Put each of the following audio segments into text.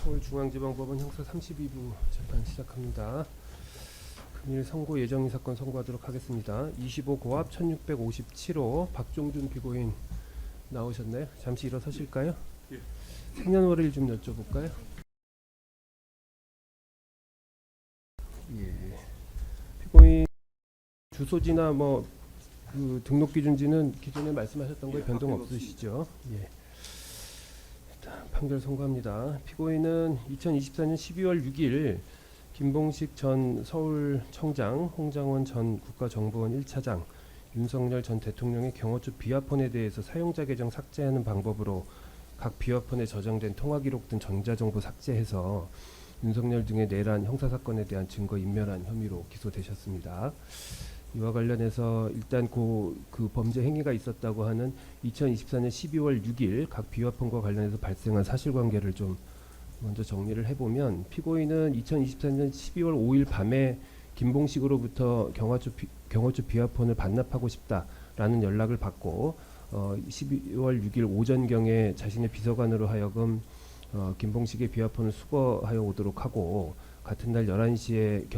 서울중앙지방법원 형사 32부 재판 시작합니다. 금일 선고 예정인 사건 선고하도록 하겠습니다. 25 고압 1657호 박종준 피고인 나오셨나요? 잠시 일어서실까요? 예. 생년월일 좀 여쭤볼까요? 예. 피고인 주소지나 그 등록 기준지는 기존에 말씀하셨던 거에 변동 없으시죠? 예. 판결 선고합니다. 피고인은 2024년 12월 6일 김봉식 전 서울청장, 홍장원 전 국가정보원 1차장, 윤석열 전 대통령의 경호처 비화폰에 대해서 사용자 계정 삭제하는 방법으로 각 비화폰에 저장된 통화기록 등 전자정보 삭제해서 윤석열 등의 내란 형사사건에 대한 증거 인멸한 혐의로 기소되셨습니다. 이와 관련해서 일단 그 범죄 행위가 있었다고 하는 2024년 12월 6일 각 비화폰과 관련해서 발생한 사실관계를 좀 먼저 정리를 해보면, 피고인은 2024년 12월 5일 밤에 김봉식으로부터 경호처 비화폰을 반납하고 싶다라는 연락을 받고 12월 6일 오전경에 자신의 비서관으로 하여금 김봉식의 비화폰을 수거하여 오도록 하고, 같은 날 11시에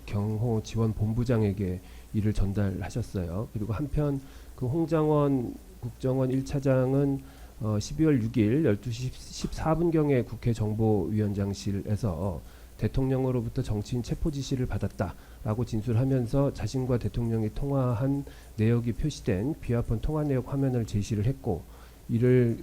경호지원본부장에게 이를 전달하셨어요. 그리고 한편 그 홍장원 국정원 1차장은 12월 6일 12시 14분경에 국회 정보위원장실에서 대통령으로부터 정치인 체포 지시를 받았다라고 진술하면서 자신과 대통령이 통화한 내역이 표시된 비화폰 통화 내역 화면을 제시를 했고, 이를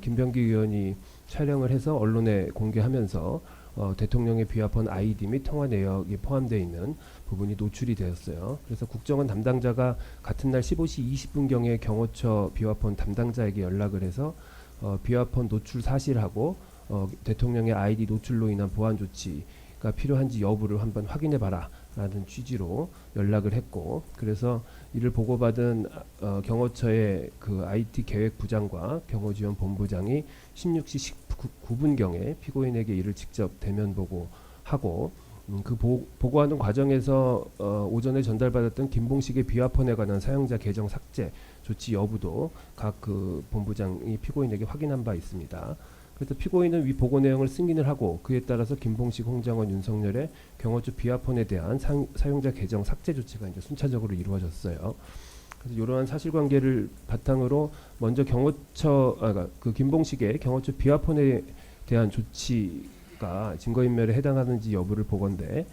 김병기 의원이 촬영을 해서 언론에 공개하면서 대통령의 비화폰 아이디 및 통화 내역이 포함되어 있는 부분이 노출이 되었어요. 그래서 국정원 담당자가 같은 날 15시 20분경에 경호처 비화폰 담당자에게 연락을 해서 비화폰 노출 사실하고 대통령의 아이디 노출로 인한 보안 조치가 필요한지 여부를 한번 확인해 봐라 라는 취지로 연락을 했고, 그래서 이를 보고받은 경호처의 그 IT 계획부장과 경호지원본부장이 16시 19분경에 피고인에게 이를 직접 대면 보고하고, 그 보고하는 과정에서 오전에 전달받았던 김봉식의 비화폰에 관한 사용자 계정 삭제 조치 여부도 각 그 본부장이 피고인에게 확인한 바 있습니다. 그래서 피고인은 위 보고 내용을 승인을 하고, 그에 따라서 김봉식, 홍장원, 윤석열의 경호처 비화폰에 대한 사용자 계정 삭제 조치가 이제 순차적으로 이루어졌어요. 그래서 이러한 사실관계를 바탕으로 먼저 그러니까 그 김봉식의 경호처 비화폰에 대한 조치가 증거인멸에 해당하는지 여부를 보건대,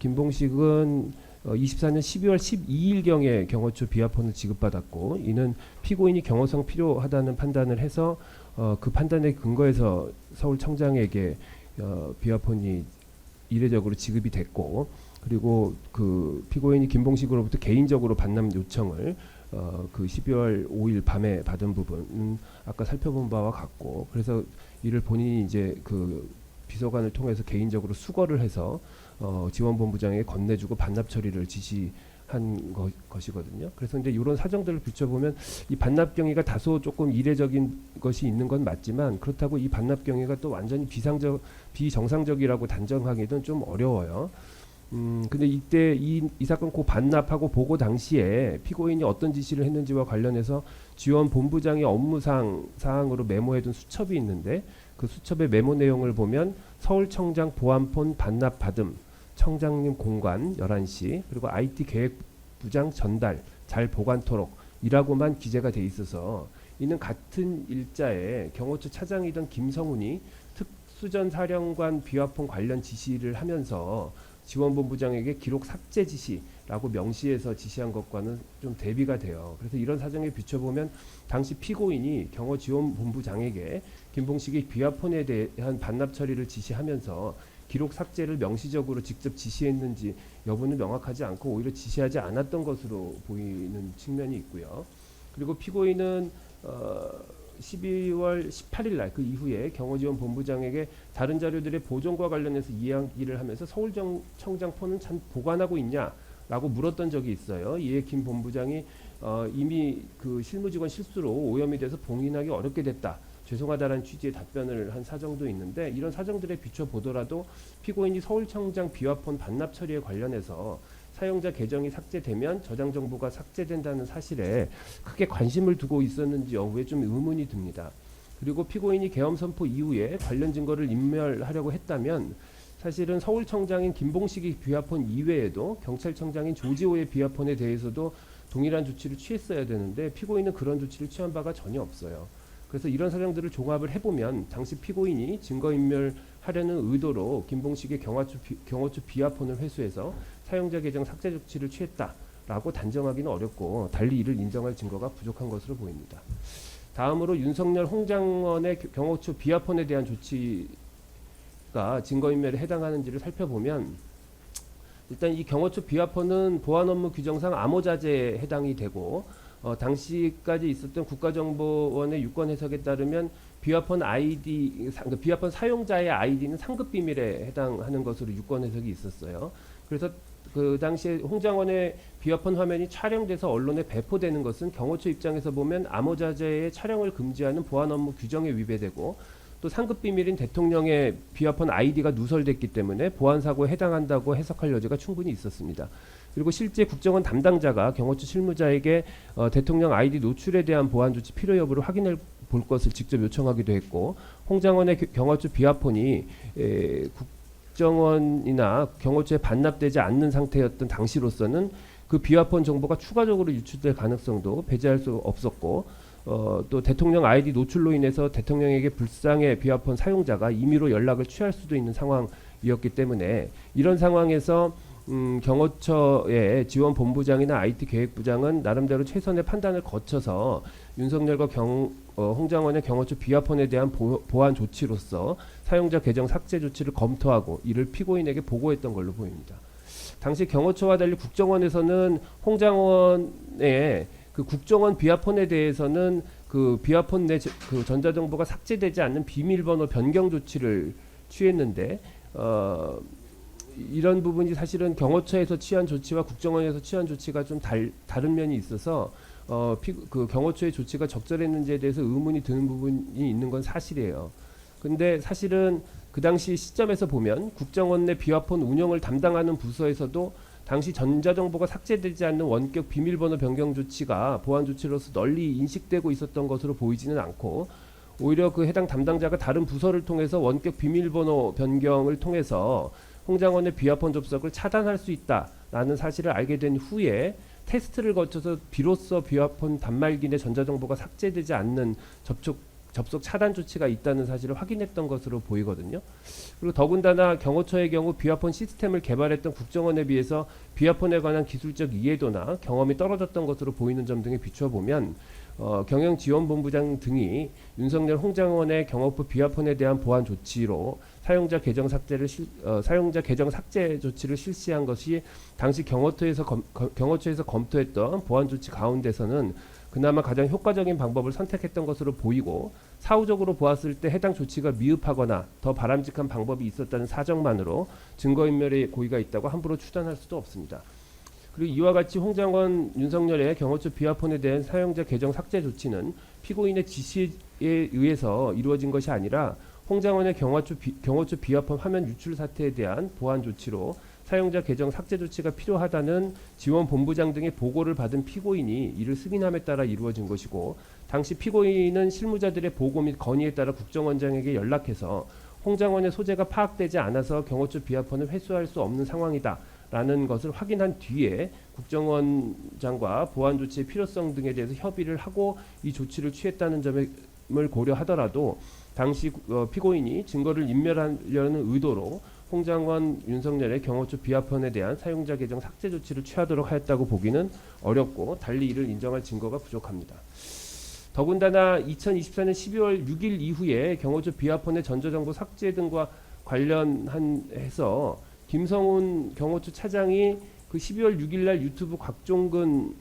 김봉식은 24년 12월 12일경에 경호처 비화폰을 지급받았고, 이는 피고인이 경호상 필요하다는 판단을 해서 그 판단에 근거해서 서울청장에게 비화폰이 이례적으로 지급이 됐고, 그리고 그 피고인이 김봉식으로부터 개인적으로 반납 요청을 그 12월 5일 밤에 받은 부분은 아까 살펴본 바와 같고, 그래서 이를 본인이 이제 그 비서관을 통해서 개인적으로 수거를 해서 지원본부장에게 건네주고 반납 처리를 지시한 것이거든요. 그래서 이제 이런 사정들을 비춰보면 이 반납 경위가 다소 조금 이례적인 것이 있는 건 맞지만, 그렇다고 이 반납 경위가 또 완전히 비정상적이라고 단정하기는 좀 어려워요. 근데 이때 이 사건 고 반납하고 보고 당시에 피고인이 어떤 지시를 했는지와 관련해서 지원본부장의 업무상 사항으로 메모해둔 수첩이 있는데, 그 수첩의 메모 내용을 보면 서울청장 보안폰 반납 받음, 청장님 공관 11시, 그리고 IT 계획부장 전달 잘 보관토록 이라고만 기재가 돼 있어서, 이는 같은 일자에 경호처 차장이던 김성훈이 특수전사령관 비화폰 관련 지시를 하면서 지원본부장에게 기록 삭제 지시라고 명시해서 지시한 것과는 좀 대비가 돼요. 그래서 이런 사정에 비춰보면 당시 피고인이 경호지원본부장에게 김봉식의 비화폰에 대한 반납 처리를 지시하면서 기록 삭제를 명시적으로 직접 지시했는지 여부는 명확하지 않고 오히려 지시하지 않았던 것으로 보이는 측면이 있고요. 그리고 피고인은 12월 18일 날 그 이후에 경호지원본부장에게 다른 자료들의 보존과 관련해서 이야기를 하면서 서울청장 폰은 참 보관하고 있냐라고 물었던 적이 있어요. 이에 김 본부장이 이미 그 실무직원 실수로 오염이 돼서 봉인하기 어렵게 됐다, 죄송하다라는 취지의 답변을 한 사정도 있는데, 이런 사정들에 비춰보더라도 피고인이 서울청장 비화폰 반납 처리에 관련해서 사용자 계정이 삭제되면 저장 정보가 삭제된다는 사실에 크게 관심을 두고 있었는지 여부에 좀 의문이 듭니다. 그리고 피고인이 계엄 선포 이후에 관련 증거를 인멸하려고 했다면 사실은 서울청장인 김봉식이 비화폰 이외에도 경찰청장인 조지호의 비화폰에 대해서도 동일한 조치를 취했어야 되는데 피고인은 그런 조치를 취한 바가 전혀 없어요. 그래서 이런 사정들을 종합을 해보면 당시 피고인이 증거인멸하려는 의도로 김봉식의 경호처 비화폰을 회수해서 사용자 계정 삭제 조치를 취했다라고 단정하기는 어렵고 달리 이를 인정할 증거가 부족한 것으로 보입니다. 다음으로 윤석열 홍장원의 경호처 비화폰에 대한 조치가 증거인멸에 해당하는지를 살펴보면 일단 이 경호처 비화폰은 보안 업무 규정상 암호자재에 해당이 되고 당시까지 있었던 국가정보원의 유권 해석에 따르면 비화폰 아이디, 비화폰 사용자의 아이디는 상급 비밀에 해당하는 것으로 유권 해석이 있었어요. 그래서 그 당시에 홍장원의 비화폰 화면이 촬영돼서 언론에 배포되는 것은 경호처 입장에서 보면 암호자재의 촬영을 금지하는 보안 업무 규정에 위배되고 또 상급 비밀인 대통령의 비화폰 아이디가 누설됐기 때문에 보안 사고에 해당한다고 해석할 여지가 충분히 있었습니다. 그리고 실제 국정원 담당자가 경호처 실무자에게 대통령 아이디 노출에 대한 보안 조치 필요 여부를 확인해 볼 것을 직접 요청하기도 했고 홍장원의 경호처 비화폰이 국정원이나 경호처에 반납되지 않는 상태였던 당시로서는 그 비화폰 정보가 추가적으로 유출될 가능성도 배제할 수 없었고 또 대통령 아이디 노출로 인해서 대통령에게 불상의 비화폰 사용자가 임의로 연락을 취할 수도 있는 상황이었기 때문에 이런 상황에서 경호처의 지원본부장이나 IT계획부장은 나름대로 최선의 판단을 거쳐서 윤석열과 홍장원의 경호처 비화폰에 대한 보안 조치로서 사용자 계정 삭제 조치를 검토하고 이를 피고인에게 보고했던 걸로 보입니다. 당시 경호처와 달리 국정원에서는 홍장원의 그 국정원 비화폰에 대해서는 그 비화폰 내 그 전자정보가 삭제되지 않는 비밀번호 변경 조치를 취했는데 이런 부분이 사실은 경호처에서 취한 조치와 국정원에서 취한 조치가 좀 다른 면이 있어서 그 경호처의 조치가 적절했는지에 대해서 의문이 드는 부분이 있는 건 사실이에요. 근데 사실은 그 당시 시점에서 보면 국정원 내 비화폰 운영을 담당하는 부서에서도 당시 전자정보가 삭제되지 않는 원격 비밀번호 변경 조치가 보안 조치로서 널리 인식되고 있었던 것으로 보이지는 않고 오히려 그 해당 담당자가 다른 부서를 통해서 원격 비밀번호 변경을 통해서 홍장원의 비화폰 접속을 차단할 수 있다라는 사실을 알게 된 후에 테스트를 거쳐서 비로소 비화폰 단말기 내 전자정보가 삭제되지 않는 접속 차단 조치가 있다는 사실을 확인했던 것으로 보이거든요. 그리고 더군다나 경호처의 경우 비화폰 시스템을 개발했던 국정원에 비해서 비화폰에 관한 기술적 이해도나 경험이 떨어졌던 것으로 보이는 점 등에 비추어 보면 경영지원본부장 등이 윤석열 홍장원의 경호부 비화폰에 대한 보안 조치로 사용자 계정 삭제 조치를 실시한 것이 당시 경호처에서 검토했던 보안 조치 가운데서는 그나마 가장 효과적인 방법을 선택했던 것으로 보이고 사후적으로 보았을 때 해당 조치가 미흡하거나 더 바람직한 방법이 있었다는 사정만으로 증거인멸의 고의가 있다고 함부로 추단할 수도 없습니다. 그리고 이와 같이 홍장원, 윤석열의 경호처 비화폰에 대한 사용자 계정 삭제 조치는 피고인의 지시에 의해서 이루어진 것이 아니라 홍장원의 경호처 비화폰 화면 유출 사태에 대한 보안 조치로 사용자 계정 삭제 조치가 필요하다는 지원본부장 등의 보고를 받은 피고인이 이를 승인함에 따라 이루어진 것이고 당시 피고인은 실무자들의 보고 및 건의에 따라 국정원장에게 연락해서 홍장원의 소재가 파악되지 않아서 경호처 비화폰을 회수할 수 없는 상황이다 라는 것을 확인한 뒤에 국정원장과 보안 조치의 필요성 등에 대해서 협의를 하고 이 조치를 취했다는 점을 고려하더라도 당시 피고인이 증거를 인멸하려는 의도로 홍장원, 윤석열의 경호처 비화폰에 대한 사용자 계정 삭제 조치를 취하도록 하였다고 보기는 어렵고 달리 이를 인정할 증거가 부족합니다. 더군다나 2024년 12월 6일 이후에 경호처 비화폰의 전자정보 삭제 등과 관련해서 김성훈 경호처 차장이 그 12월 6일날 유튜브 곽종근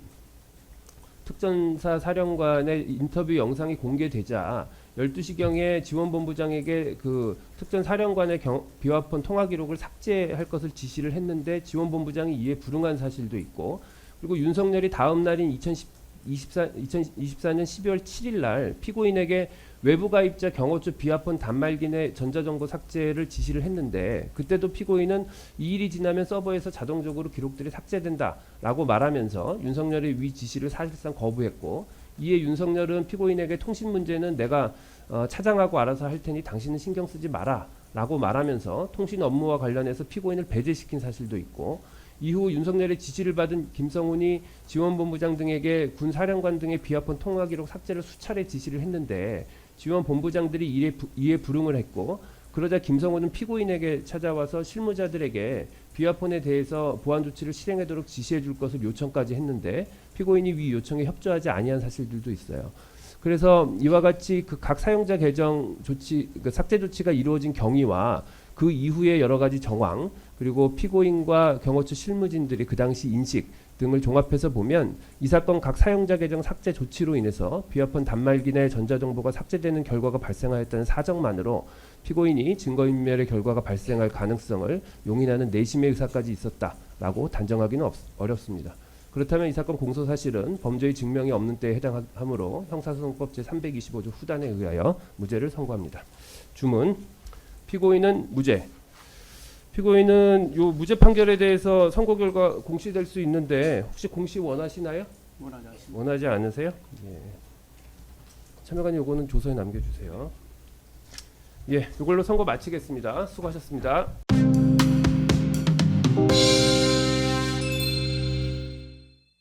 특전사 사령관의 인터뷰 영상이 공개되자 12시경에 지원본부장에게 그 특전사령관의 비화폰 통화 기록을 삭제할 것을 지시를 했는데 지원본부장이 이에 불응한 사실도 있고 그리고 윤석열이 다음 날인 2024년 12월 7일 날 피고인에게 외부 가입자 경호처 비화폰 단말기 내 전자정보 삭제를 지시를 했는데 그때도 피고인은 2일이 지나면 서버에서 자동적으로 기록들이 삭제된다라고 말하면서 윤석열의 위 지시를 사실상 거부했고 이에 윤석열은 피고인에게 통신 문제는 내가 차장하고 알아서 할 테니 당신은 신경 쓰지 마라 라고 말하면서 통신 업무와 관련해서 피고인을 배제시킨 사실도 있고, 이후 윤석열의 지시를 받은 김성훈이 지원본부장 등에게 군 사령관 등의 비화폰 통화 기록 삭제를 수차례 지시를 했는데 지원본부장들이 이에 불응을 했고, 그러자 김성훈은 피고인에게 찾아와서 실무자들에게 비화폰에 대해서 보안 조치를 실행하도록 지시해 줄 것을 요청까지 했는데 피고인이 위 요청에 협조하지 아니한 사실들도 있어요. 그래서 이와 같이 그 각 사용자 계정 조치, 그 삭제 조치가 이루어진 경위와 그 이후의 여러 가지 정황, 그리고 피고인과 경호처 실무진들이 그 당시 인식 등을 종합해서 보면 이 사건 각 사용자 계정 삭제 조치로 인해서 비화폰 단말기 내 전자정보가 삭제되는 결과가 발생하였다는 사정만으로 피고인이 증거인멸의 결과가 발생할 가능성을 용인하는 내심의 의사까지 있었다라고 단정하기는 어렵습니다. 그렇다면 이 사건 공소사실은 범죄의 증명이 없는 때에 해당하므로 형사소송법 제325조 후단에 의하여 무죄를 선고합니다. 주문. 피고인은 무죄. 피고인은 요 무죄 판결에 대해서 선고 결과 공시될 수 있는데 혹시 공시 원하시나요? 원하지 않습니다. 원하지 않으세요? 예. 참여관 요거는 조서에 남겨주세요. 예, 이걸로 선고 마치겠습니다. 수고하셨습니다.